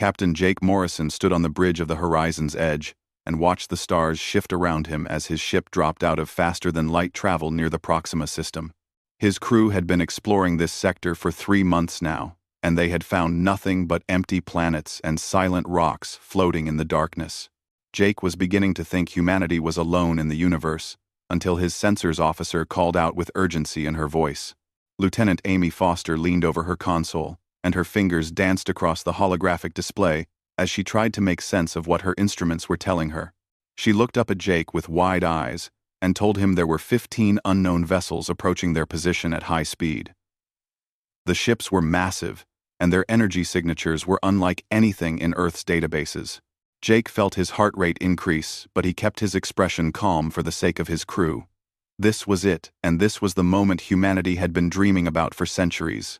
Captain Jake Morrison stood on the bridge of the horizon's edge and watched the stars shift around him as his ship dropped out of faster-than-light travel near the Proxima system. His crew had been exploring this sector for 3 months now, and they had found nothing but empty planets and silent rocks floating in the darkness. Jake was beginning to think humanity was alone in the universe, until his sensors officer called out with urgency in her voice. Lieutenant Amy Foster leaned over her console, and her fingers danced across the holographic display as she tried to make sense of what her instruments were telling her. She looked up at Jake with wide eyes and told him there were 15 unknown vessels approaching their position at high speed. The ships were massive, and their energy signatures were unlike anything in Earth's databases. Jake felt his heart rate increase, but he kept his expression calm for the sake of his crew. This was it, and this was the moment humanity had been dreaming about for centuries.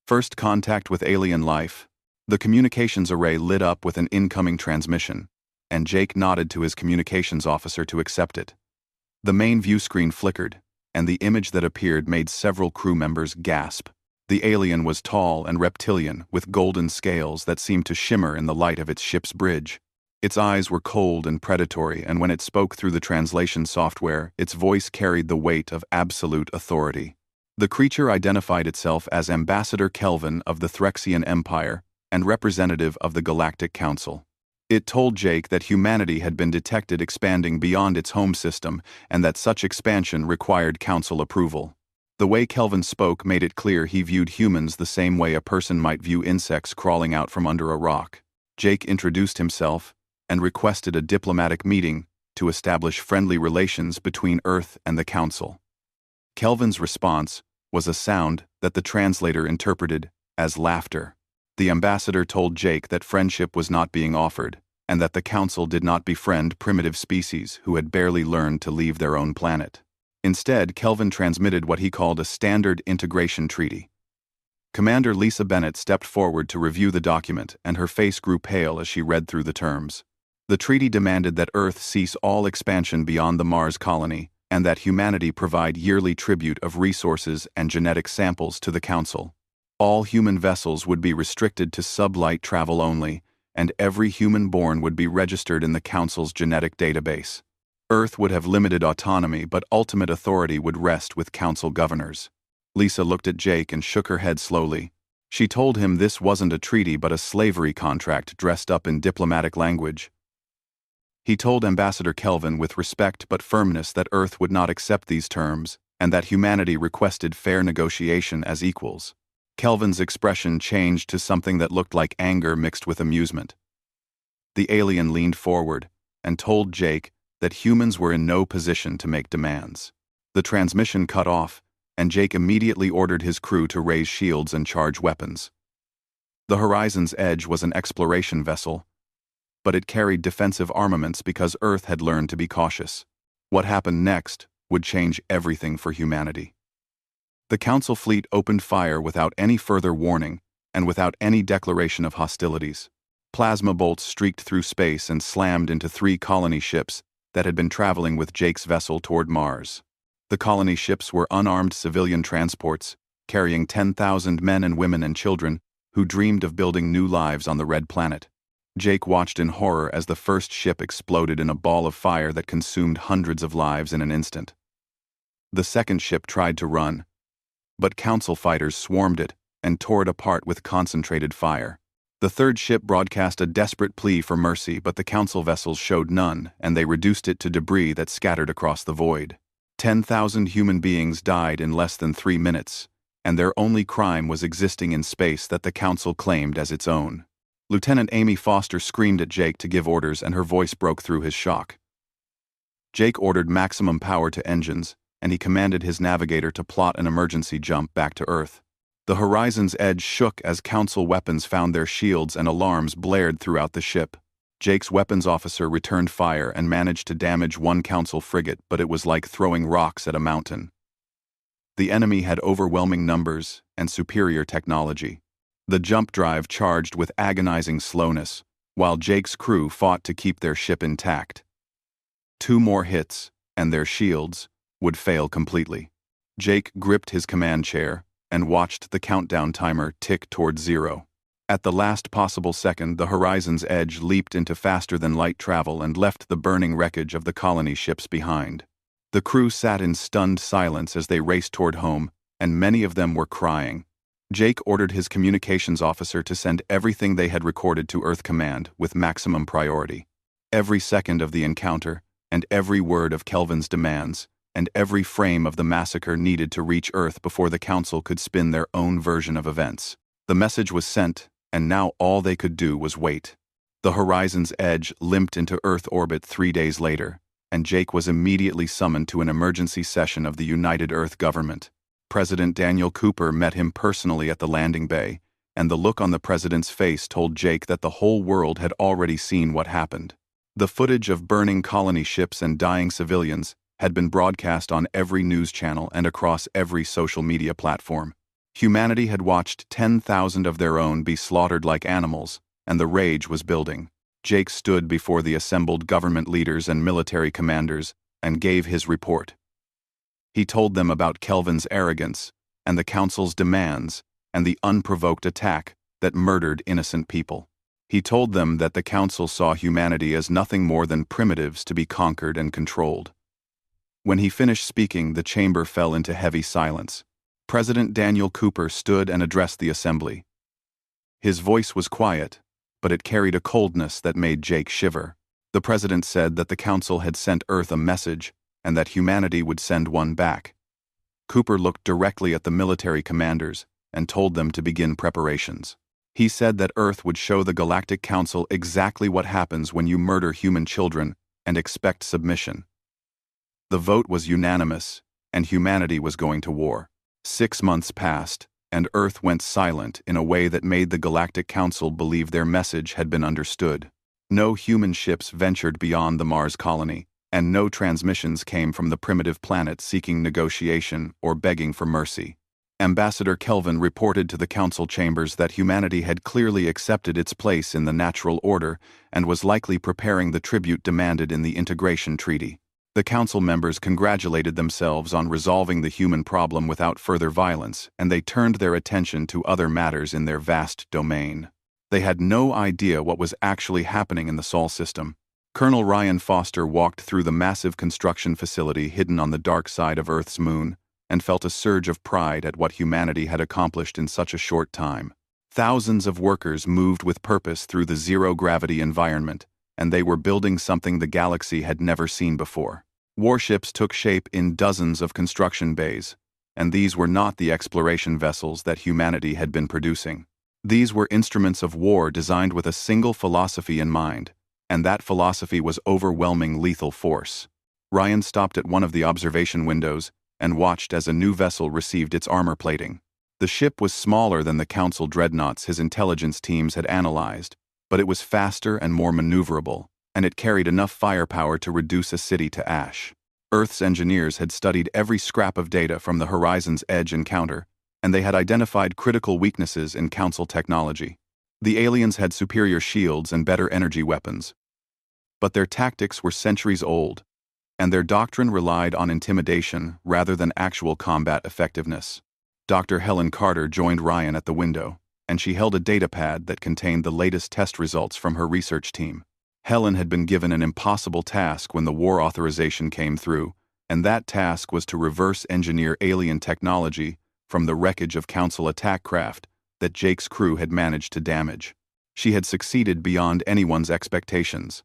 First contact with alien life. The communications array lit up with an incoming transmission, and Jake nodded to his communications officer to accept it. The main view screen flickered, and the image that appeared made several crew members gasp. The alien was tall and reptilian, with golden scales that seemed to shimmer in the light of its ship's bridge. Its eyes were cold and predatory, and when it spoke through the translation software, its voice carried the weight of absolute authority. The creature identified itself as Ambassador Kelvin of the Threxian Empire and representative of the Galactic Council. It told Jake that humanity had been detected expanding beyond its home system and that such expansion required Council approval. The way Kelvin spoke made it clear he viewed humans the same way a person might view insects crawling out from under a rock. Jake introduced himself and requested a diplomatic meeting to establish friendly relations between Earth and the Council. Kelvin's response was a sound that the translator interpreted as laughter. The ambassador told Jake that friendship was not being offered, and that the Council did not befriend primitive species who had barely learned to leave their own planet. Instead, Kelvin transmitted what he called a standard integration treaty. Commander Lisa Bennett stepped forward to review the document, and her face grew pale as she read through the terms. The treaty demanded that Earth cease all expansion beyond the Mars colony, and that humanity provide yearly tribute of resources and genetic samples to the Council. All human vessels would be restricted to sublight travel only, and every human born would be registered in the Council's genetic database. Earth would have limited autonomy, but ultimate authority would rest with Council governors. Lisa looked at Jake and shook her head slowly. She told him this wasn't a treaty but a slavery contract dressed up in diplomatic language. He told Ambassador Kelvin with respect but firmness that Earth would not accept these terms, and that humanity requested fair negotiation as equals. Kelvin's expression changed to something that looked like anger mixed with amusement. The alien leaned forward and told Jake that humans were in no position to make demands. The transmission cut off, and Jake immediately ordered his crew to raise shields and charge weapons. The Horizon's Edge was an exploration vessel, but it carried defensive armaments because Earth had learned to be cautious. What happened next would change everything for humanity. The Council fleet opened fire without any further warning and without any declaration of hostilities. Plasma bolts streaked through space and slammed into 3 colony ships that had been traveling with Jake's vessel toward Mars. The colony ships were unarmed civilian transports, carrying 10,000 men and women and children who dreamed of building new lives on the Red Planet. Jake watched in horror as the first ship exploded in a ball of fire that consumed hundreds of lives in an instant. The second ship tried to run, but Council fighters swarmed it and tore it apart with concentrated fire. The third ship broadcast a desperate plea for mercy, but the Council vessels showed none, and they reduced it to debris that scattered across the void. 10,000 human beings died in less than 3 minutes, and their only crime was existing in space that the Council claimed as its own. Lieutenant Amy Foster screamed at Jake to give orders, and her voice broke through his shock. Jake ordered maximum power to engines, and he commanded his navigator to plot an emergency jump back to Earth. The Horizon's Edge shook as Council weapons found their shields and alarms blared throughout the ship. Jake's weapons officer returned fire and managed to damage 1 Council frigate, but it was like throwing rocks at a mountain. The enemy had overwhelming numbers and superior technology. The jump drive charged with agonizing slowness, while Jake's crew fought to keep their ship intact. 2 more hits, and their shields would fail completely. Jake gripped his command chair and watched the countdown timer tick toward 0. At the last possible second, the horizon's edge leaped into faster-than-light travel and left the burning wreckage of the colony ships behind. The crew sat in stunned silence as they raced toward home, and many of them were crying. Jake ordered his communications officer to send everything they had recorded to Earth Command with maximum priority. Every second of the encounter, and every word of Kelvin's demands, and every frame of the massacre needed to reach Earth before the Council could spin their own version of events. The message was sent, and now all they could do was wait. The horizon's edge limped into Earth orbit 3 days later, and Jake was immediately summoned to an emergency session of the United Earth government. President Daniel Cooper met him personally at the landing bay, and the look on the president's face told Jake that the whole world had already seen what happened. The footage of burning colony ships and dying civilians had been broadcast on every news channel and across every social media platform. Humanity had watched 10,000 of their own be slaughtered like animals, and the rage was building. Jake stood before the assembled government leaders and military commanders and gave his report. He told them about Kelvin's arrogance, and the Council's demands, and the unprovoked attack that murdered innocent people. He told them that the Council saw humanity as nothing more than primitives to be conquered and controlled. When he finished speaking, the chamber fell into heavy silence. President Daniel Cooper stood and addressed the assembly. His voice was quiet, but it carried a coldness that made Jake shiver. The president said that the Council had sent Earth a message, and that humanity would send one back. Cooper looked directly at the military commanders and told them to begin preparations. He said that Earth would show the Galactic Council exactly what happens when you murder human children and expect submission. The vote was unanimous, and humanity was going to war. 6 months passed, and Earth went silent in a way that made the Galactic Council believe their message had been understood. No human ships ventured beyond the Mars colony, and no transmissions came from the primitive planet seeking negotiation or begging for mercy. Ambassador Kelvin reported to the Council chambers that humanity had clearly accepted its place in the natural order and was likely preparing the tribute demanded in the Integration Treaty. The Council members congratulated themselves on resolving the human problem without further violence, and they turned their attention to other matters in their vast domain. They had no idea what was actually happening in the Sol system. Colonel Ryan Foster walked through the massive construction facility hidden on the dark side of Earth's moon, and felt a surge of pride at what humanity had accomplished in such a short time. Thousands of workers moved with purpose through the zero-gravity environment, and they were building something the galaxy had never seen before. Warships took shape in dozens of construction bays, and these were not the exploration vessels that humanity had been producing. These were instruments of war designed with a single philosophy in mind, and that philosophy was overwhelming lethal force. Ryan stopped at one of the observation windows and watched as a new vessel received its armor plating. The ship was smaller than the Council dreadnoughts his intelligence teams had analyzed, but it was faster and more maneuverable, and it carried enough firepower to reduce a city to ash. Earth's engineers had studied every scrap of data from the Horizon's Edge encounter, and they had identified critical weaknesses in Council technology. The aliens had superior shields and better energy weapons, but their tactics were centuries old, and their doctrine relied on intimidation rather than actual combat effectiveness. Dr. Helen Carter joined Ryan at the window, and she held a datapad that contained the latest test results from her research team. Helen had been given an impossible task when the war authorization came through, and that task was to reverse engineer alien technology from the wreckage of Council attack craft that Jake's crew had managed to damage. She had succeeded beyond anyone's expectations.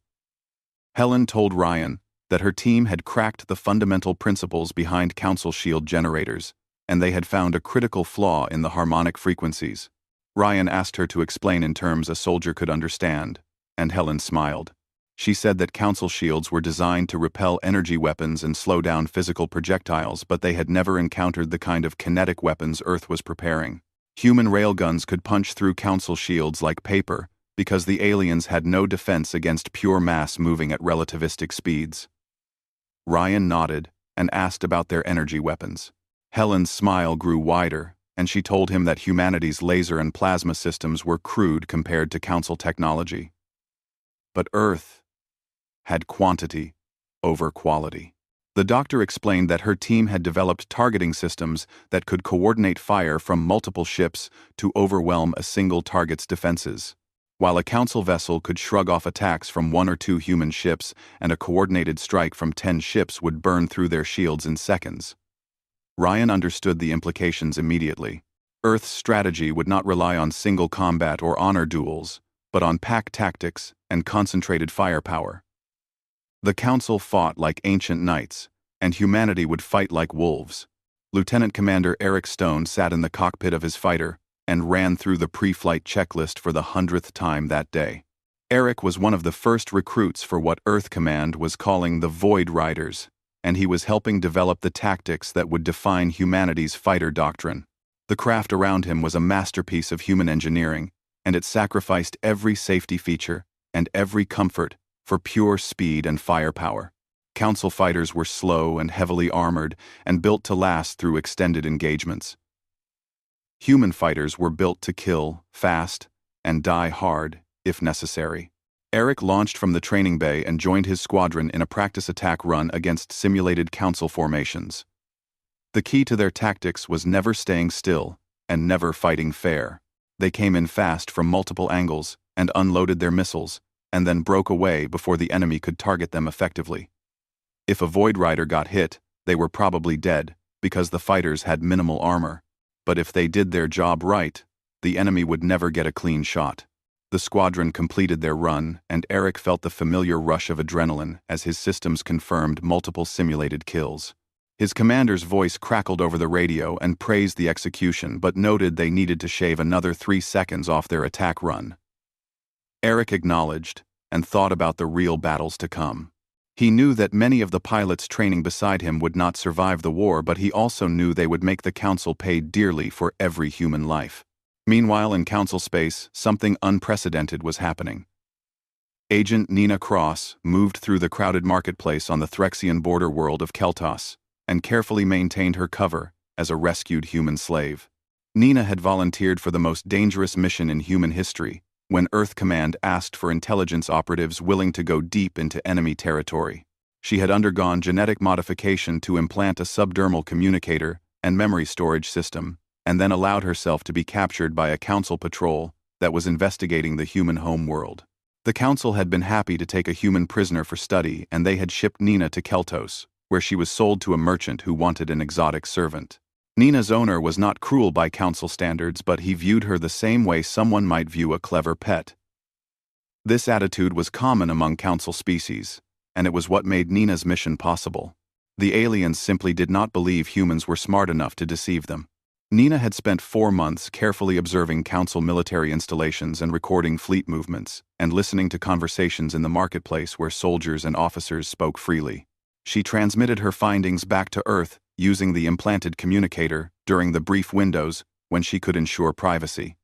Helen told Ryan that her team had cracked the fundamental principles behind Council shield generators, and they had found a critical flaw in the harmonic frequencies. Ryan asked her to explain in terms a soldier could understand, and Helen smiled. She said that Council shields were designed to repel energy weapons and slow down physical projectiles, but they had never encountered the kind of kinetic weapons Earth was preparing. Human railguns could punch through Council shields like paper because the aliens had no defense against pure mass moving at relativistic speeds. Ryan nodded and asked about their energy weapons. Helen's smile grew wider, and she told him that humanity's laser and plasma systems were crude compared to Council technology. But Earth had quantity over quality. The doctor explained that her team had developed targeting systems that could coordinate fire from multiple ships to overwhelm a single target's defenses. While a council vessel could shrug off attacks from 1 or 2 human ships, and a coordinated strike from 10 ships would burn through their shields in seconds. Ryan understood the implications immediately. Earth's strategy would not rely on single combat or honor duels, but on pack tactics and concentrated firepower. The Council fought like ancient knights, and humanity would fight like wolves. Lieutenant Commander Eric Stone sat in the cockpit of his fighter and ran through the pre-flight checklist for the 100th time that day. Eric was one of the first recruits for what Earth Command was calling the Void Riders, and he was helping develop the tactics that would define humanity's fighter doctrine. The craft around him was a masterpiece of human engineering, and it sacrificed every safety feature and every comfort for pure speed and firepower. Council fighters were slow and heavily armored and built to last through extended engagements. Human fighters were built to kill fast and die hard, if necessary. Eric launched from the training bay and joined his squadron in a practice attack run against simulated council formations. The key to their tactics was never staying still and never fighting fair. They came in fast from multiple angles and unloaded their missiles, and then broke away before the enemy could target them effectively. If a Void Rider got hit, they were probably dead, because the fighters had minimal armor. But if they did their job right, the enemy would never get a clean shot. The squadron completed their run, and Eric felt the familiar rush of adrenaline as his systems confirmed multiple simulated kills. His commander's voice crackled over the radio and praised the execution, but noted they needed to shave another 3 seconds off their attack run. Eric acknowledged and thought about the real battles to come. He knew that many of the pilots training beside him would not survive the war, but he also knew they would make the Council pay dearly for every human life. Meanwhile, in Council space, something unprecedented was happening. Agent Nina Cross moved through the crowded marketplace on the Threxian border world of Keltos and carefully maintained her cover as a rescued human slave. Nina had volunteered for the most dangerous mission in human history, when Earth Command asked for intelligence operatives willing to go deep into enemy territory. She had undergone genetic modification to implant a subdermal communicator and memory storage system, and then allowed herself to be captured by a Council patrol that was investigating the human home world. The Council had been happy to take a human prisoner for study, and they had shipped Nina to Keltos, where she was sold to a merchant who wanted an exotic servant. Nina's owner was not cruel by Council standards, but he viewed her the same way someone might view a clever pet. This attitude was common among Council species, and it was what made Nina's mission possible. The aliens simply did not believe humans were smart enough to deceive them. Nina had spent 4 months carefully observing Council military installations and recording fleet movements, and listening to conversations in the marketplace where soldiers and officers spoke freely. She transmitted her findings back to Earth using the implanted communicator during the brief windows when she could ensure privacy.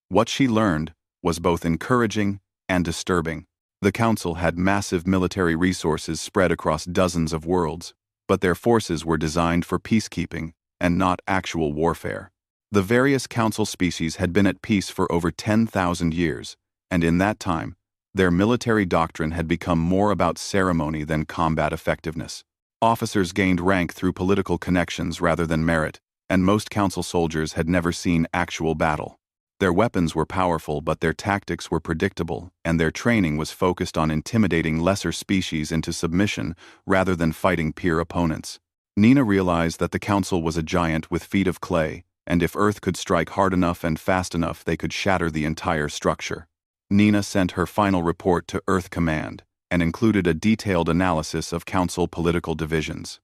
What she learned was both encouraging and disturbing. The Council had massive military resources spread across dozens of worlds, but their forces were designed for peacekeeping and not actual warfare. The various Council species had been at peace for over 10,000 years, and in that time, their military doctrine had become more about ceremony than combat effectiveness. Officers gained rank through political connections rather than merit, and most Council soldiers had never seen actual battle. Their weapons were powerful, but their tactics were predictable, and their training was focused on intimidating lesser species into submission rather than fighting peer opponents. Nina realized that the Council was a giant with feet of clay, and if Earth could strike hard enough and fast enough, they could shatter the entire structure. Nina sent her final report to Earth Command, and included a detailed analysis of Council political divisions.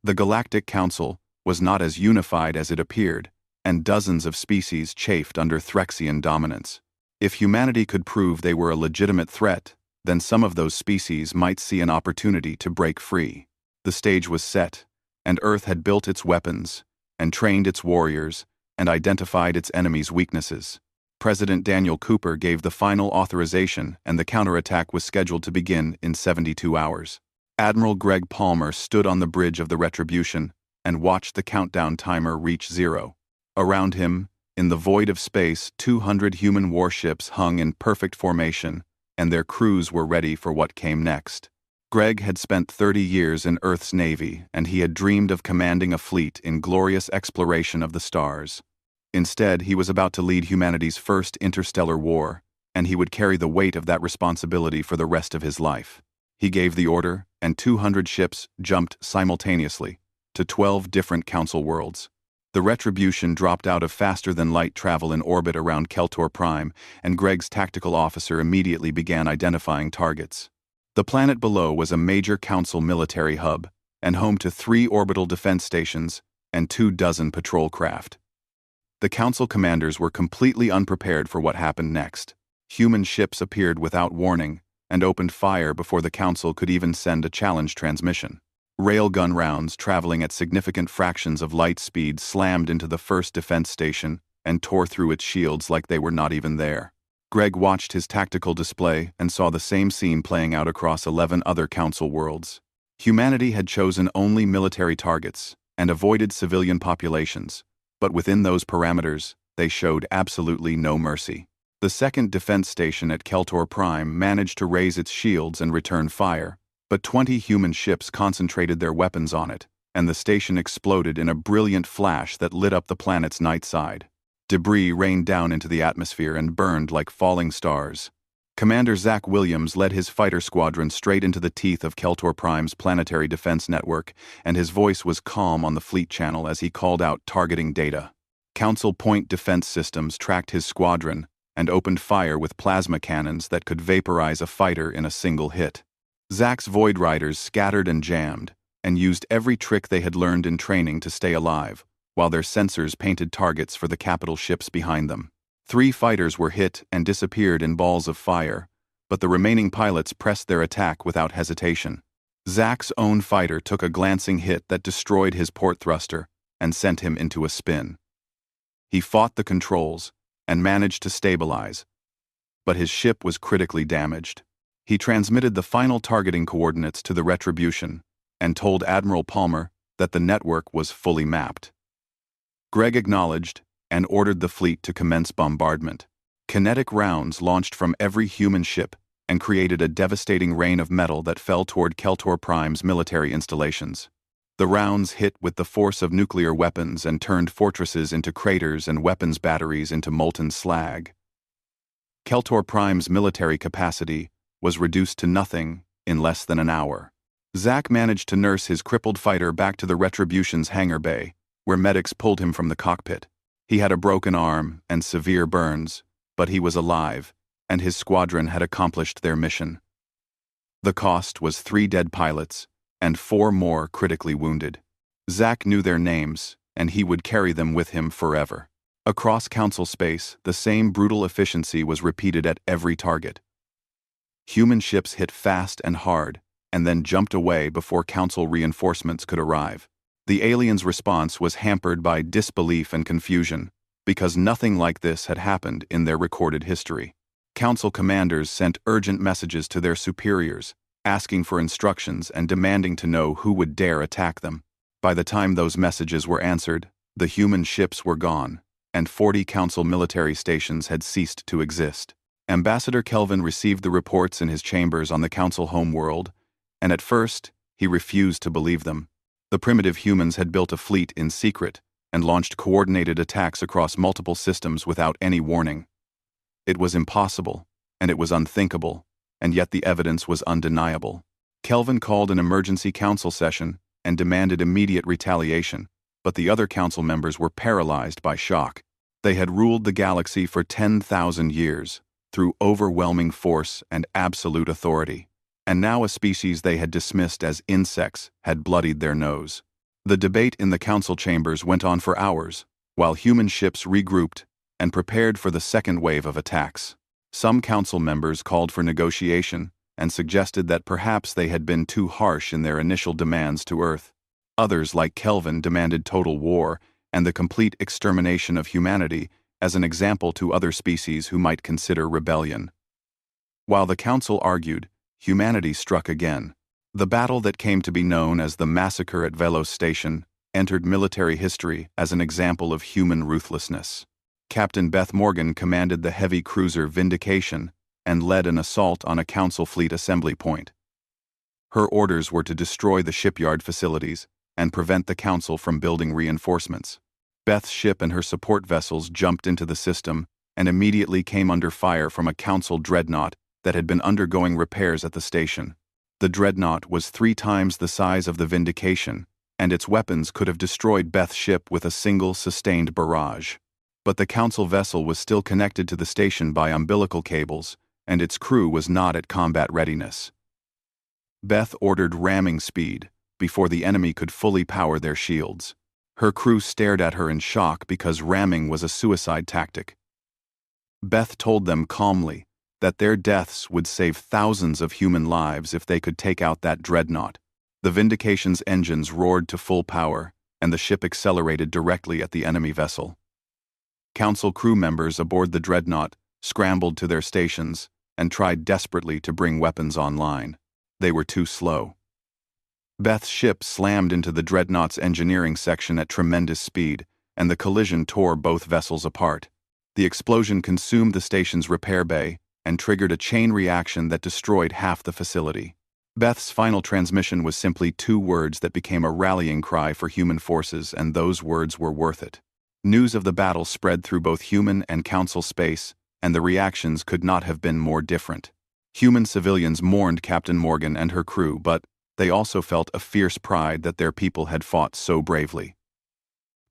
The Galactic Council was not as unified as it appeared, and dozens of species chafed under Threxian dominance. If humanity could prove they were a legitimate threat, then some of those species might see an opportunity to break free. The stage was set, and Earth had built its weapons, and trained its warriors, and identified its enemies' weaknesses. President Daniel Cooper gave the final authorization, and the counterattack was scheduled to begin in 72 hours. Admiral Greg Palmer stood on the bridge of the Retribution and watched the countdown timer reach 0. Around him, in the void of space, 200 human warships hung in perfect formation, and their crews were ready for what came next. Greg had spent 30 years in Earth's Navy, and he had dreamed of commanding a fleet in glorious exploration of the stars. Instead, he was about to lead humanity's first interstellar war, and he would carry the weight of that responsibility for the rest of his life. He gave the order, and 200 ships jumped simultaneously to 12 different council worlds. The Retribution dropped out of faster-than-light travel in orbit around Keltor Prime, and Greg's tactical officer immediately began identifying targets. The planet below was a major council military hub, and home to 3 orbital defense stations and 24 patrol craft. The council commanders were completely unprepared for what happened next. Human ships appeared without warning and opened fire before the council could even send a challenge transmission. Railgun rounds traveling at significant fractions of light speed slammed into the first defense station and tore through its shields like they were not even there. Greg watched his tactical display and saw the same scene playing out across 11 other council worlds. Humanity had chosen only military targets and avoided civilian populations, but within those parameters, they showed absolutely no mercy. The second defense station at Keltor Prime managed to raise its shields and return fire, but 20 human ships concentrated their weapons on it, and the station exploded in a brilliant flash that lit up the planet's night side. Debris rained down into the atmosphere and burned like falling stars. Commander Zach Williams led his fighter squadron straight into the teeth of Keltor Prime's planetary defense network, and his voice was calm on the fleet channel as he called out targeting data. Council point defense systems tracked his squadron and opened fire with plasma cannons that could vaporize a fighter in a single hit. Zach's Void Riders scattered and jammed, and used every trick they had learned in training to stay alive, while their sensors painted targets for the capital ships behind them. 3 fighters were hit and disappeared in balls of fire, but the remaining pilots pressed their attack without hesitation. Zach's own fighter took a glancing hit that destroyed his port thruster and sent him into a spin. He fought the controls and managed to stabilize, but his ship was critically damaged. He transmitted the final targeting coordinates to the Retribution and told Admiral Palmer that the network was fully mapped. Greg acknowledged and ordered the fleet to commence bombardment. Kinetic rounds launched from every human ship and created a devastating rain of metal that fell toward Keltor Prime's military installations. The rounds hit with the force of nuclear weapons and turned fortresses into craters and weapons batteries into molten slag. Keltor Prime's military capacity was reduced to nothing in less than an hour. Zach managed to nurse his crippled fighter back to the Retribution's hangar bay, where medics pulled him from the cockpit. He had a broken arm and severe burns, but he was alive, and his squadron had accomplished their mission. The cost was 3 dead pilots and 4 more critically wounded. Zach knew their names, and he would carry them with him forever. Across council space, the same brutal efficiency was repeated at every target. Human ships hit fast and hard, and then jumped away before council reinforcements could arrive. The aliens' response was hampered by disbelief and confusion, because nothing like this had happened in their recorded history. Council commanders sent urgent messages to their superiors, asking for instructions and demanding to know who would dare attack them. By the time those messages were answered, the human ships were gone, and 40 council military stations had ceased to exist. Ambassador Kelvin received the reports in his chambers on the council homeworld, and at first, he refused to believe them. The primitive humans had built a fleet in secret and launched coordinated attacks across multiple systems without any warning. It was impossible, and it was unthinkable, and yet the evidence was undeniable. Kelvin called an emergency council session and demanded immediate retaliation, but the other council members were paralyzed by shock. They had ruled the galaxy for 10,000 years, through overwhelming force and absolute authority, and now a species they had dismissed as insects had bloodied their nose. The debate in the council chambers went on for hours, while human ships regrouped and prepared for the second wave of attacks. Some council members called for negotiation and suggested that perhaps they had been too harsh in their initial demands to Earth. Others, like Kelvin, demanded total war and the complete extermination of humanity as an example to other species who might consider rebellion. While the council argued, humanity struck again. The battle that came to be known as the Massacre at Velos Station entered military history as an example of human ruthlessness. Captain Beth Morgan commanded the heavy cruiser Vindication and led an assault on a council fleet assembly point. Her orders were to destroy the shipyard facilities and prevent the Council from building reinforcements. Beth's ship and her support vessels jumped into the system and immediately came under fire from a Council dreadnought that had been undergoing repairs at the station. The dreadnought was 3 times the size of the Vindication, and its weapons could have destroyed Beth's ship with a single sustained barrage. But the Council vessel was still connected to the station by umbilical cables, and its crew was not at combat readiness. Beth ordered ramming speed before the enemy could fully power their shields. Her crew stared at her in shock because ramming was a suicide tactic. Beth told them calmly that their deaths would save thousands of human lives if they could take out that dreadnought. The Vindication's engines roared to full power, and the ship accelerated directly at the enemy vessel. Council crew members aboard the dreadnought scrambled to their stations and tried desperately to bring weapons online. They were too slow. Beth's ship slammed into the dreadnought's engineering section at tremendous speed, and the collision tore both vessels apart. The explosion consumed the station's repair bay and triggered a chain reaction that destroyed half the facility. Beth's final transmission was simply 2 words that became a rallying cry for human forces, and those words were worth it. News of the battle spread through both human and Council space, and the reactions could not have been more different. Human civilians mourned Captain Morgan and her crew, but they also felt a fierce pride that their people had fought so bravely.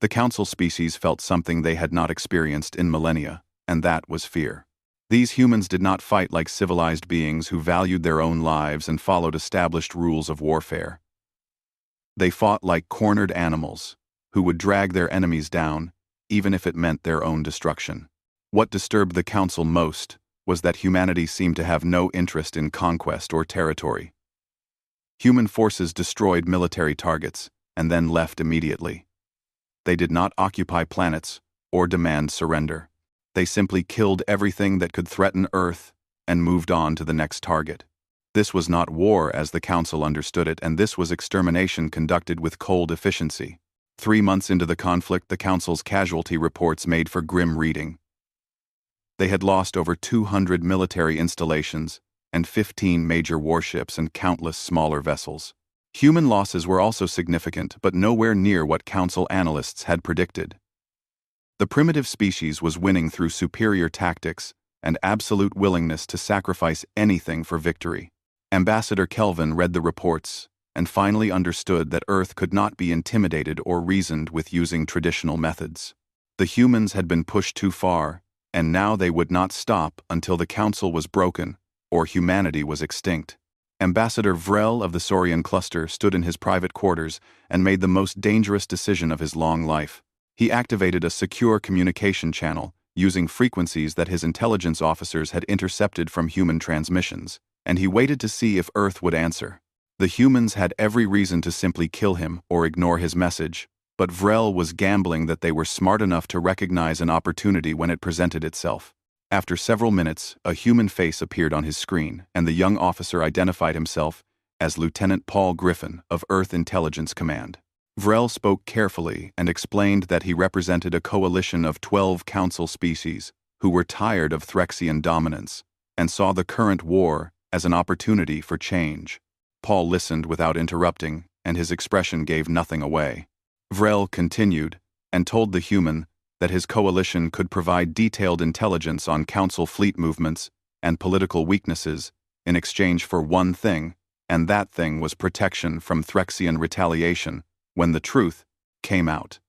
The Council species felt something they had not experienced in millennia, and that was fear. These humans did not fight like civilized beings who valued their own lives and followed established rules of warfare. They fought like cornered animals, who would drag their enemies down, even if it meant their own destruction. What disturbed the Council most was that humanity seemed to have no interest in conquest or territory. Human forces destroyed military targets and then left immediately. They did not occupy planets or demand surrender. They simply killed everything that could threaten Earth and moved on to the next target. This was not war as the Council understood it, and this was extermination conducted with cold efficiency. 3 months into the conflict, the Council's casualty reports made for grim reading. They had lost over 200 military installations and 15 major warships and countless smaller vessels. Human losses were also significant, but nowhere near what Council analysts had predicted. The primitive species was winning through superior tactics and absolute willingness to sacrifice anything for victory. Ambassador Kelvin read the reports and finally understood that Earth could not be intimidated or reasoned with using traditional methods. The humans had been pushed too far, and now they would not stop until the Council was broken or humanity was extinct. Ambassador Vrel of the Saurian cluster stood in his private quarters and made the most dangerous decision of his long life. He activated a secure communication channel using frequencies that his intelligence officers had intercepted from human transmissions, and he waited to see if Earth would answer. The humans had every reason to simply kill him or ignore his message, but Vrel was gambling that they were smart enough to recognize an opportunity when it presented itself. After several minutes, a human face appeared on his screen, and the young officer identified himself as Lieutenant Paul Griffin of Earth Intelligence Command. Vrel spoke carefully and explained that he represented a coalition of 12 Council species who were tired of Threxian dominance and saw the current war as an opportunity for change. Paul listened without interrupting, and his expression gave nothing away. Vrel continued and told the human that his coalition could provide detailed intelligence on Council fleet movements and political weaknesses in exchange for one thing, and that thing was protection from Threxian retaliation when the truth came out.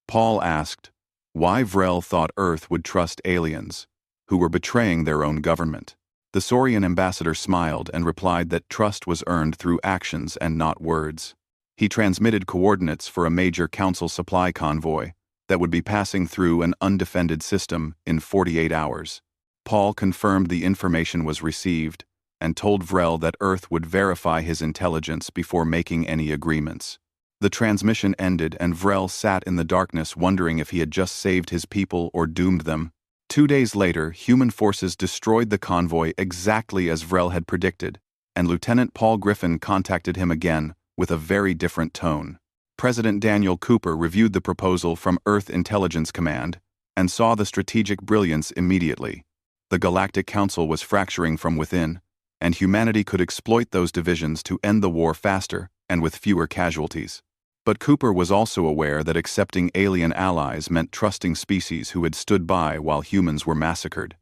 Paul asked why Vrel thought Earth would trust aliens who were betraying their own government. The Saurian ambassador smiled and replied that trust was earned through actions and not words. He transmitted coordinates for a major Council supply convoy that would be passing through an undefended system in 48 hours. Paul confirmed the information was received and told Vrel that Earth would verify his intelligence before making any agreements. The transmission ended, and Vrel sat in the darkness wondering if he had just saved his people or doomed them. 2 days later, human forces destroyed the convoy exactly as Vrel had predicted, and Lieutenant Paul Griffin contacted him again with a very different tone. President Daniel Cooper reviewed the proposal from Earth Intelligence Command and saw the strategic brilliance immediately. The Galactic Council was fracturing from within, and humanity could exploit those divisions to end the war faster and with fewer casualties. But Cooper was also aware that accepting alien allies meant trusting species who had stood by while humans were massacred.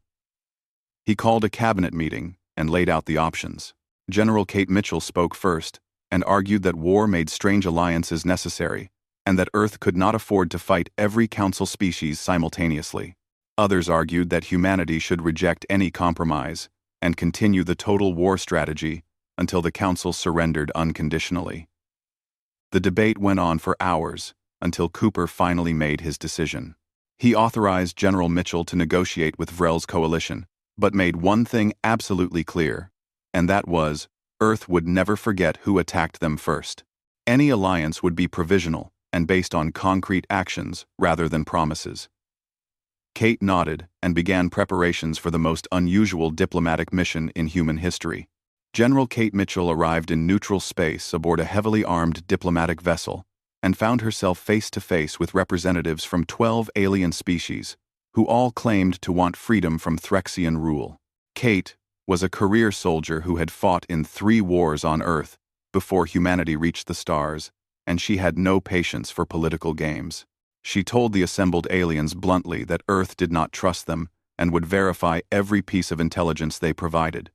He called a cabinet meeting and laid out the options. General Kate Mitchell spoke first and argued that war made strange alliances necessary and that Earth could not afford to fight every council species simultaneously. Others argued that humanity should reject any compromise and continue the total war strategy until the council surrendered unconditionally. The debate went on for hours until Cooper finally made his decision. He authorized General Mitchell to negotiate with Vrel's coalition, but made one thing absolutely clear, and that was, Earth would never forget who attacked them first. Any alliance would be provisional and based on concrete actions rather than promises. Kate nodded and began preparations for the most unusual diplomatic mission in human history. General Kate Mitchell arrived in neutral space aboard a heavily armed diplomatic vessel and found herself face to face with representatives from 12 alien species who all claimed to want freedom from Threxian rule. Kate was a career soldier who had fought in 3 wars on Earth before humanity reached the stars, and she had no patience for political games. She told the assembled aliens bluntly that Earth did not trust them and would verify every piece of intelligence they provided.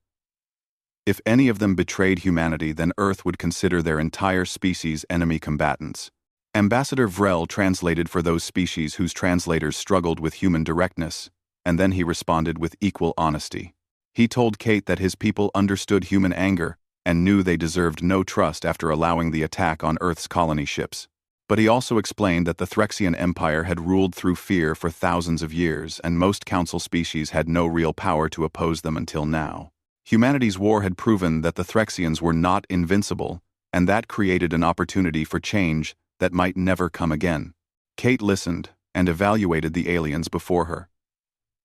If any of them betrayed humanity, then Earth would consider their entire species enemy combatants. Ambassador Vrel translated for those species whose translators struggled with human directness, and then he responded with equal honesty. He told Kate that his people understood human anger and knew they deserved no trust after allowing the attack on Earth's colony ships. But he also explained that the Threxian Empire had ruled through fear for thousands of years, and most council species had no real power to oppose them until now. Humanity's war had proven that the Threxians were not invincible, and that created an opportunity for change that might never come again. Kate listened and evaluated the aliens before her.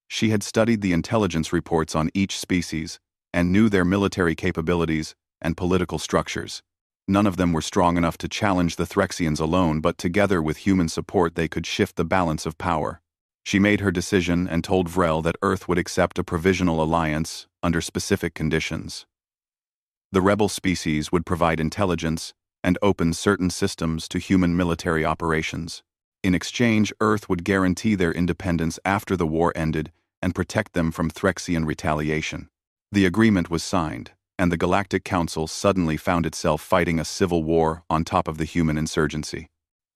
She had studied the intelligence reports on each species and knew their military capabilities and political structures. None of them were strong enough to challenge the Threxians alone, but together with human support they could shift the balance of power. She made her decision and told Vrel that Earth would accept a provisional alliance under specific conditions. The rebel species would provide intelligence and open certain systems to human military operations. In exchange, Earth would guarantee their independence after the war ended and protect them from Threxian retaliation. The agreement was signed, and the Galactic Council suddenly found itself fighting a civil war on top of the human insurgency.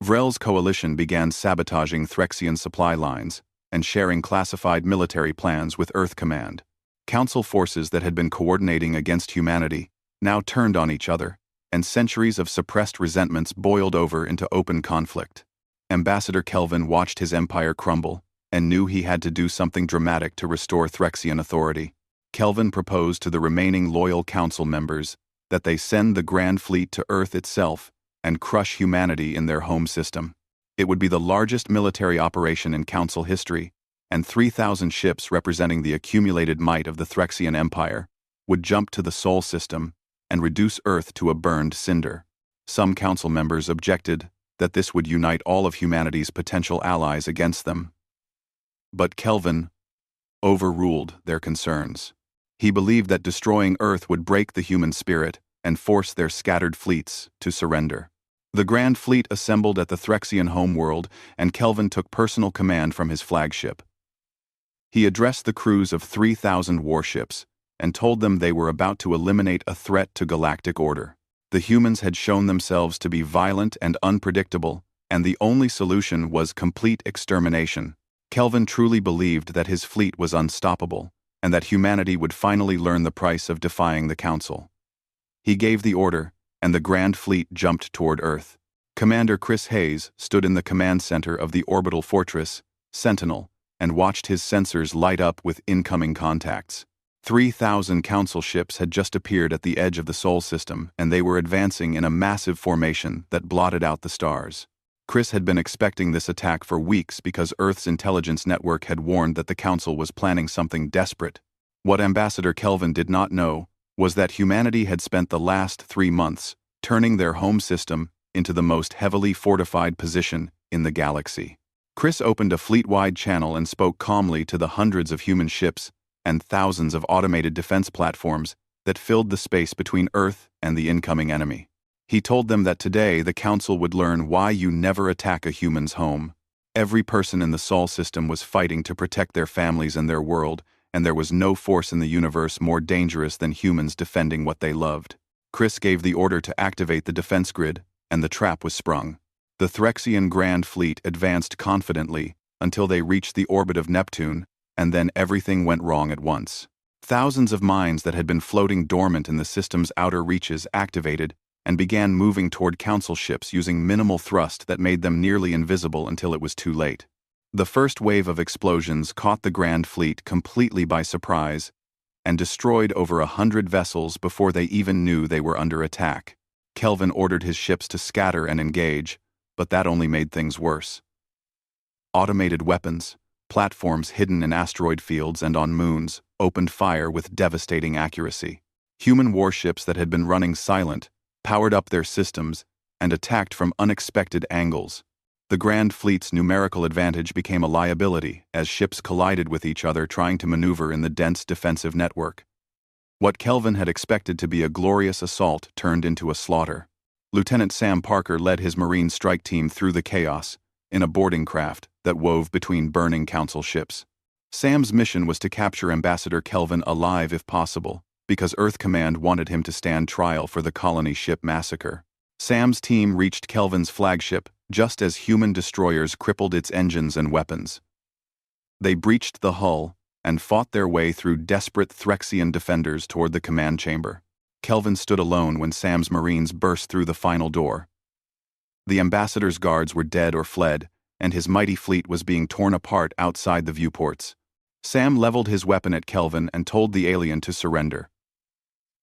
Vrel's coalition began sabotaging Threxian supply lines and sharing classified military plans with Earth Command. Council forces that had been coordinating against humanity now turned on each other, and centuries of suppressed resentments boiled over into open conflict. Ambassador Kelvin watched his empire crumble and knew he had to do something dramatic to restore Threxian authority. Kelvin proposed to the remaining loyal council members that they send the Grand Fleet to Earth itself and crush humanity in their home system. It would be the largest military operation in Council history, and 3,000 ships representing the accumulated might of the Threxian Empire would jump to the Sol system and reduce Earth to a burned cinder. Some Council members objected that this would unite all of humanity's potential allies against them. But Kelvin overruled their concerns. He believed that destroying Earth would break the human spirit and force their scattered fleets to surrender. The Grand Fleet assembled at the Threxian homeworld, and Kelvin took personal command from his flagship. He addressed the crews of 3,000 warships and told them they were about to eliminate a threat to galactic order. The humans had shown themselves to be violent and unpredictable, and the only solution was complete extermination. Kelvin truly believed that his fleet was unstoppable, and that humanity would finally learn the price of defying the Council. He gave the order, and the Grand Fleet jumped toward Earth. Commander Chris Hayes stood in the command center of the orbital fortress, Sentinel, and watched his sensors light up with incoming contacts. 3,000 Council ships had just appeared at the edge of the Sol system, and they were advancing in a massive formation that blotted out the stars. Chris had been expecting this attack for weeks because Earth's intelligence network had warned that the Council was planning something desperate. What Ambassador Kelvin did not know was that humanity had spent the last 3 months turning their home system into the most heavily fortified position in the galaxy. Chris opened a fleet-wide channel and spoke calmly to the hundreds of human ships and thousands of automated defense platforms that filled the space between Earth and the incoming enemy. He told them that today the Council would learn why you never attack a human's home. Every person in the Sol system was fighting to protect their families and their world, and there was no force in the universe more dangerous than humans defending what they loved. Chris gave the order to activate the defense grid, and the trap was sprung. The Threxian Grand Fleet advanced confidently until they reached the orbit of Neptune, and then everything went wrong at once. Thousands of mines that had been floating dormant in the system's outer reaches activated and began moving toward Council ships using minimal thrust that made them nearly invisible until it was too late. The first wave of explosions caught the Grand Fleet completely by surprise and destroyed over 100 vessels before they even knew they were under attack. Kelvin ordered his ships to scatter and engage, but that only made things worse. Automated weapons, platforms hidden in asteroid fields and on moons, opened fire with devastating accuracy. Human warships that had been running silent powered up their systems and attacked from unexpected angles. The Grand Fleet's numerical advantage became a liability as ships collided with each other trying to maneuver in the dense defensive network. What Kelvin had expected to be a glorious assault turned into a slaughter. Lieutenant Sam Parker led his Marine strike team through the chaos in a boarding craft that wove between burning Council ships. Sam's mission was to capture Ambassador Kelvin alive if possible, because Earth Command wanted him to stand trial for the colony ship massacre. Sam's team reached Kelvin's flagship just as human destroyers crippled its engines and weapons. They breached the hull and fought their way through desperate Threxian defenders toward the command chamber. Kelvin stood alone when Sam's Marines burst through the final door. The Ambassador's guards were dead or fled, and his mighty fleet was being torn apart outside the viewports. Sam leveled his weapon at Kelvin and told the alien to surrender.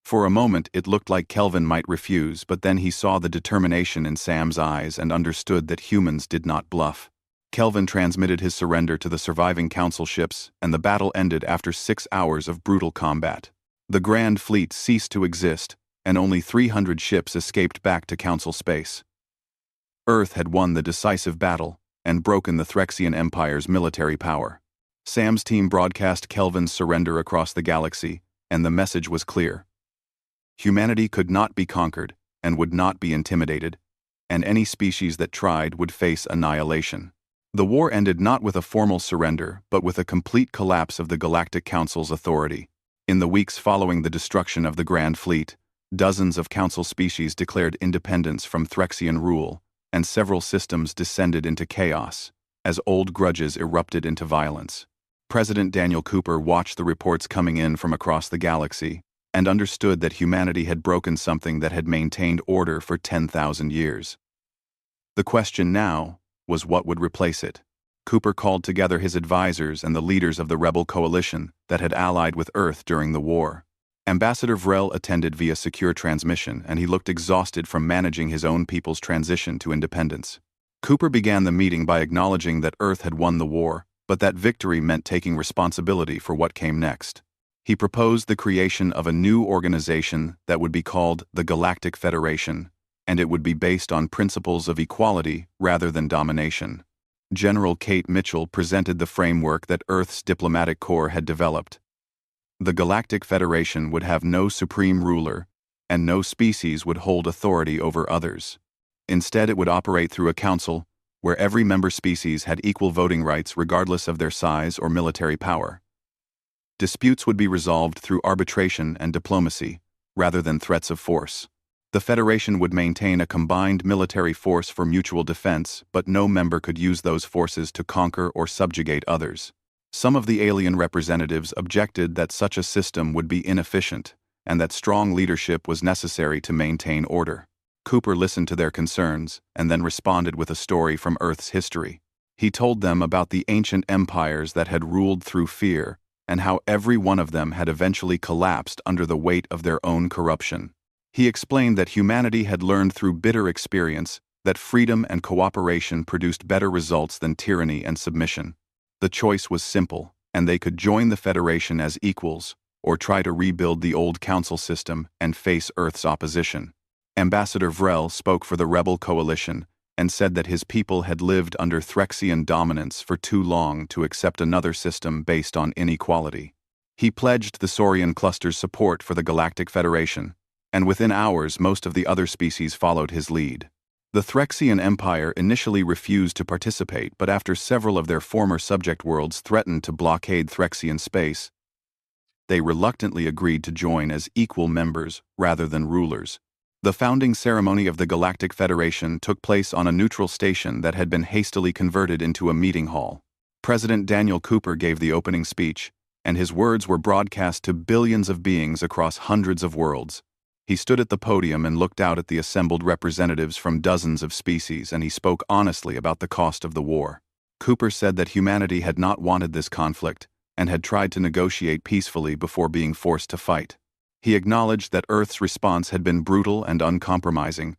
For a moment it looked like Kelvin might refuse, but then he saw the determination in Sam's eyes and understood that humans did not bluff. Kelvin transmitted his surrender to the surviving Council ships, and the battle ended after 6 hours of brutal combat. The Grand Fleet ceased to exist, and only 300 ships escaped back to Council space. Earth had won the decisive battle and broken the Threxian Empire's military power. Sam's team broadcast Kelvin's surrender across the galaxy, and the message was clear. Humanity could not be conquered and would not be intimidated, and any species that tried would face annihilation. The war ended not with a formal surrender, but with a complete collapse of the Galactic Council's authority. In the weeks following the destruction of the Grand Fleet, dozens of Council species declared independence from Threxian rule, and several systems descended into chaos, as old grudges erupted into violence. President Daniel Cooper watched the reports coming in from across the galaxy, and understood that humanity had broken something that had maintained order for 10,000 years. The question now was what would replace it. Cooper called together his advisors and the leaders of the rebel coalition that had allied with Earth during the war. Ambassador Vrel attended via secure transmission, and he looked exhausted from managing his own people's transition to independence. Cooper began the meeting by acknowledging that Earth had won the war, but that victory meant taking responsibility for what came next. He proposed the creation of a new organization that would be called the Galactic Federation, and it would be based on principles of equality rather than domination. General Kate Mitchell presented the framework that Earth's diplomatic corps had developed. The Galactic Federation would have no supreme ruler, and no species would hold authority over others. Instead, it would operate through a council where every member species had equal voting rights regardless of their size or military power. Disputes would be resolved through arbitration and diplomacy, rather than threats of force. The Federation would maintain a combined military force for mutual defense, but no member could use those forces to conquer or subjugate others. Some of the alien representatives objected that such a system would be inefficient, and that strong leadership was necessary to maintain order. Cooper listened to their concerns, and then responded with a story from Earth's history. He told them about the ancient empires that had ruled through fear, and how every one of them had eventually collapsed under the weight of their own corruption. He explained that humanity had learned through bitter experience that freedom and cooperation produced better results than tyranny and submission. The choice was simple, and they could join the Federation as equals, or try to rebuild the old council system and face Earth's opposition. Ambassador Vrel spoke for the rebel coalition and said that his people had lived under Threxian dominance for too long to accept another system based on inequality. He pledged the Saurian cluster's support for the Galactic Federation, and within hours most of the other species followed his lead. The Threxian Empire initially refused to participate, but after several of their former subject worlds threatened to blockade Threxian space, they reluctantly agreed to join as equal members rather than rulers. The founding ceremony of the Galactic Federation took place on a neutral station that had been hastily converted into a meeting hall. President Daniel Cooper gave the opening speech, and his words were broadcast to billions of beings across hundreds of worlds. He stood at the podium and looked out at the assembled representatives from dozens of species, and he spoke honestly about the cost of the war. Cooper said that humanity had not wanted this conflict, and had tried to negotiate peacefully before being forced to fight. He acknowledged that Earth's response had been brutal and uncompromising,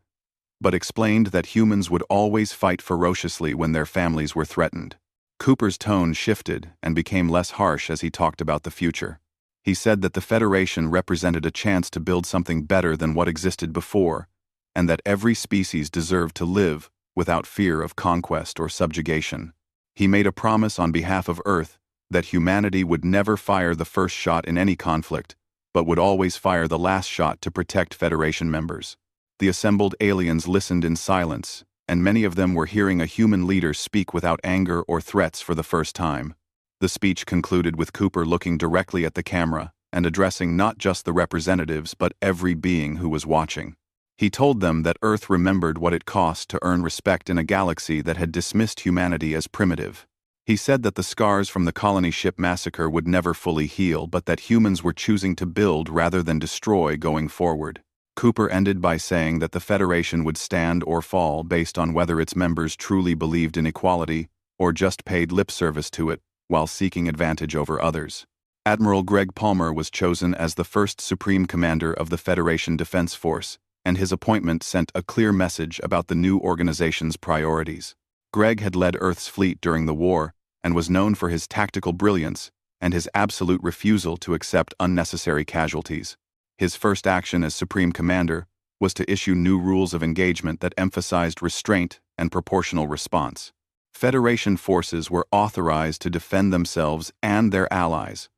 but explained that humans would always fight ferociously when their families were threatened. Cooper's tone shifted and became less harsh as he talked about the future. He said that the Federation represented a chance to build something better than what existed before, and that every species deserved to live without fear of conquest or subjugation. He made a promise on behalf of Earth that humanity would never fire the first shot in any conflict, but would always fire the last shot to protect Federation members. The assembled aliens listened in silence, and many of them were hearing a human leader speak without anger or threats for the first time. The speech concluded with Cooper looking directly at the camera and addressing not just the representatives but every being who was watching. He told them that Earth remembered what it cost to earn respect in a galaxy that had dismissed humanity as primitive. He said that the scars from the colony ship massacre would never fully heal, but that humans were choosing to build rather than destroy going forward. Cooper ended by saying that the Federation would stand or fall based on whether its members truly believed in equality or just paid lip service to it while seeking advantage over others. Admiral Greg Palmer was chosen as the first Supreme Commander of the Federation Defense Force, and his appointment sent a clear message about the new organization's priorities. Greg had led Earth's fleet during the war and was known for his tactical brilliance and his absolute refusal to accept unnecessary casualties. His first action as Supreme Commander was to issue new rules of engagement that emphasized restraint and proportional response. Federation forces were authorized to defend themselves and their allies,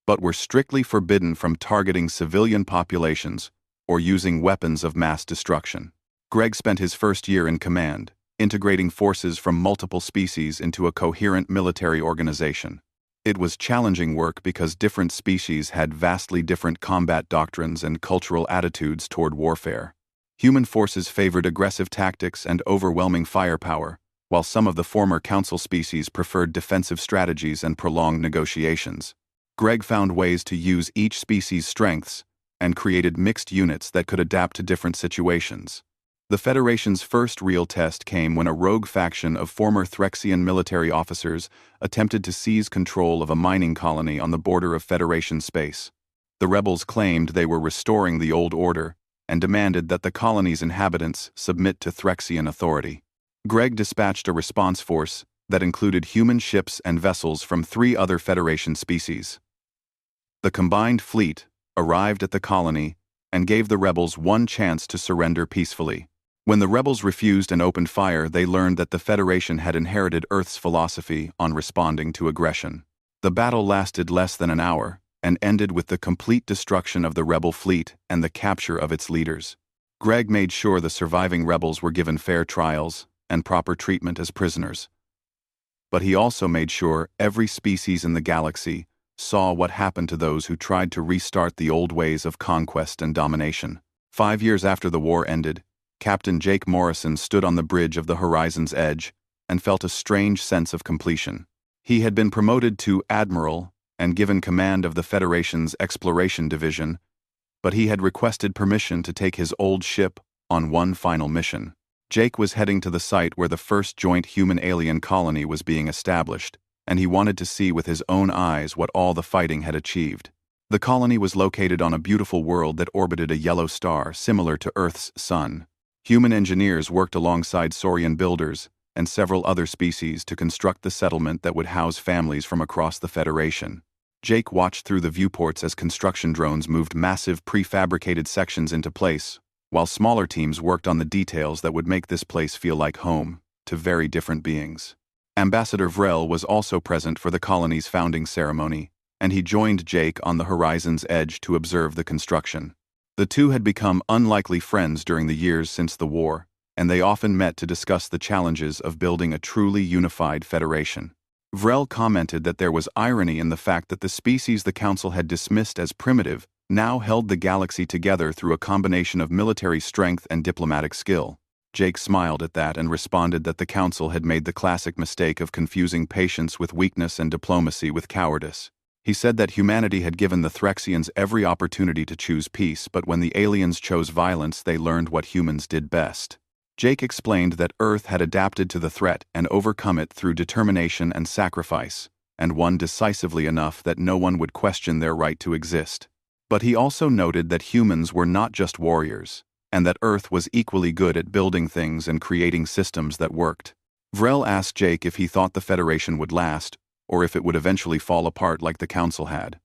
but were strictly forbidden from targeting civilian populations or using weapons of mass destruction. Greg spent his first year in command, integrating forces from multiple species into a coherent military organization. It was challenging work because different species had vastly different combat doctrines and cultural attitudes toward warfare. Human forces favored aggressive tactics and overwhelming firepower, while some of the former council species preferred defensive strategies and prolonged negotiations. Greg found ways to use each species' strengths and created mixed units that could adapt to different situations. The Federation's first real test came when a rogue faction of former Threxian military officers attempted to seize control of a mining colony on the border of Federation space. The rebels claimed they were restoring the old order and demanded that the colony's inhabitants submit to Threxian authority. Greg dispatched a response force that included human ships and vessels from 3 other Federation species. The combined fleet arrived at the colony and gave the rebels one chance to surrender peacefully. When the rebels refused and opened fire, they learned that the Federation had inherited Earth's philosophy on responding to aggression. The battle lasted less than an hour and ended with the complete destruction of the rebel fleet and the capture of its leaders. Greg made sure the surviving rebels were given fair trials and proper treatment as prisoners. But he also made sure every species in the galaxy saw what happened to those who tried to restart the old ways of conquest and domination. 5 years after the war ended, Captain Jake Morrison stood on the bridge of the horizon's edge and felt a strange sense of completion. He had been promoted to Admiral and given command of the Federation's Exploration Division, but he had requested permission to take his old ship on one final mission. Jake was heading to the site where the first joint human-alien colony was being established, and he wanted to see with his own eyes what all the fighting had achieved. The colony was located on a beautiful world that orbited a yellow star similar to Earth's sun. Human engineers worked alongside Saurian builders and several other species to construct the settlement that would house families from across the Federation. Jake watched through the viewports as construction drones moved massive prefabricated sections into place, while smaller teams worked on the details that would make this place feel like home to very different beings. Ambassador Vrel was also present for the colony's founding ceremony, and he joined Jake on the horizon's edge to observe the construction. The two had become unlikely friends during the years since the war, and they often met to discuss the challenges of building a truly unified federation. Vrel commented that there was irony in the fact that the species the Council had dismissed as primitive now held the galaxy together through a combination of military strength and diplomatic skill. Jake smiled at that and responded that the Council had made the classic mistake of confusing patience with weakness and diplomacy with cowardice. He said that humanity had given the Threxians every opportunity to choose peace, but when the aliens chose violence, they learned what humans did best. Jake explained that Earth had adapted to the threat and overcome it through determination and sacrifice, and won decisively enough that no one would question their right to exist. But he also noted that humans were not just warriors, and that Earth was equally good at building things and creating systems that worked. Vrel asked Jake if he thought the Federation would last, or if it would eventually fall apart like the Council had.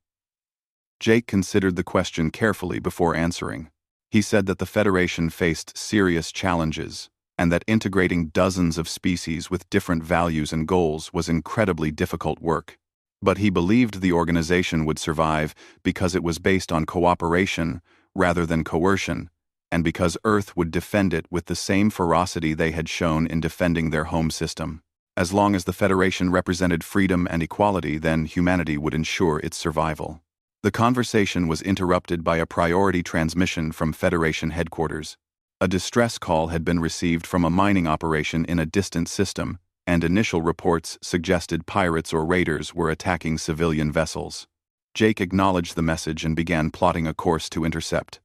Jake considered the question carefully before answering. He said that the Federation faced serious challenges, and that integrating dozens of species with different values and goals was incredibly difficult work. But he believed the organization would survive because it was based on cooperation rather than coercion, and because Earth would defend it with the same ferocity they had shown in defending their home system. As long as the Federation represented freedom and equality, then humanity would ensure its survival. The conversation was interrupted by a priority transmission from Federation headquarters. A distress call had been received from a mining operation in a distant system, and initial reports suggested pirates or raiders were attacking civilian vessels. Jake acknowledged the message and began plotting a course to intercept.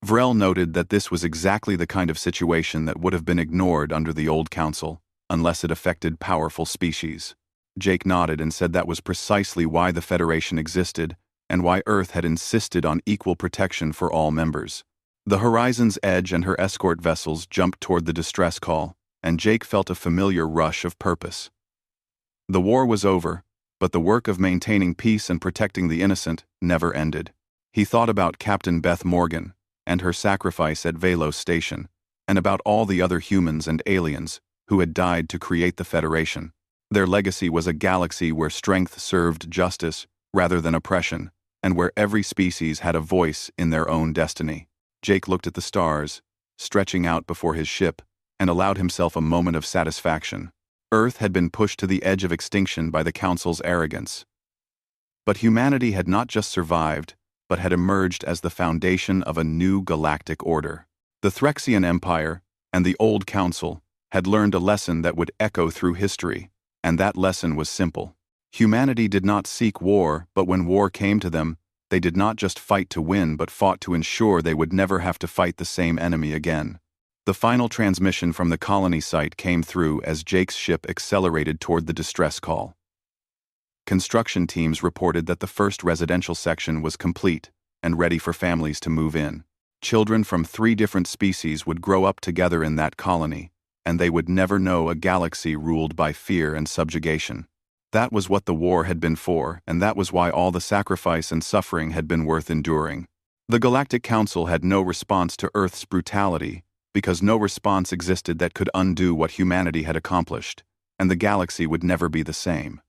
Vrel noted that this was exactly the kind of situation that would have been ignored under the old Council, unless it affected powerful species. Jake nodded and said that was precisely why the Federation existed and why Earth had insisted on equal protection for all members. The Horizon's Edge and her escort vessels jumped toward the distress call, and Jake felt a familiar rush of purpose. The war was over, but the work of maintaining peace and protecting the innocent never ended. He thought about Captain Beth Morgan and her sacrifice at Velos Station, and about all the other humans and aliens who had died to create the Federation. Their legacy was a galaxy where strength served justice rather than oppression, and where every species had a voice in their own destiny. Jake looked at the stars, stretching out before his ship, and allowed himself a moment of satisfaction. Earth had been pushed to the edge of extinction by the Council's arrogance. But humanity had not just survived, but had emerged as the foundation of a new galactic order. The Threxian Empire and the Old Council had learned a lesson that would echo through history, and that lesson was simple. Humanity did not seek war, but when war came to them, they did not just fight to win but fought to ensure they would never have to fight the same enemy again. The final transmission from the colony site came through as Jake's ship accelerated toward the distress call. Construction teams reported that the first residential section was complete and ready for families to move in. Children from 3 different species would grow up together in that colony, and they would never know a galaxy ruled by fear and subjugation. That was what the war had been for, and that was why all the sacrifice and suffering had been worth enduring. The Galactic Council had no response to Earth's brutality, because no response existed that could undo what humanity had accomplished, and the galaxy would never be the same.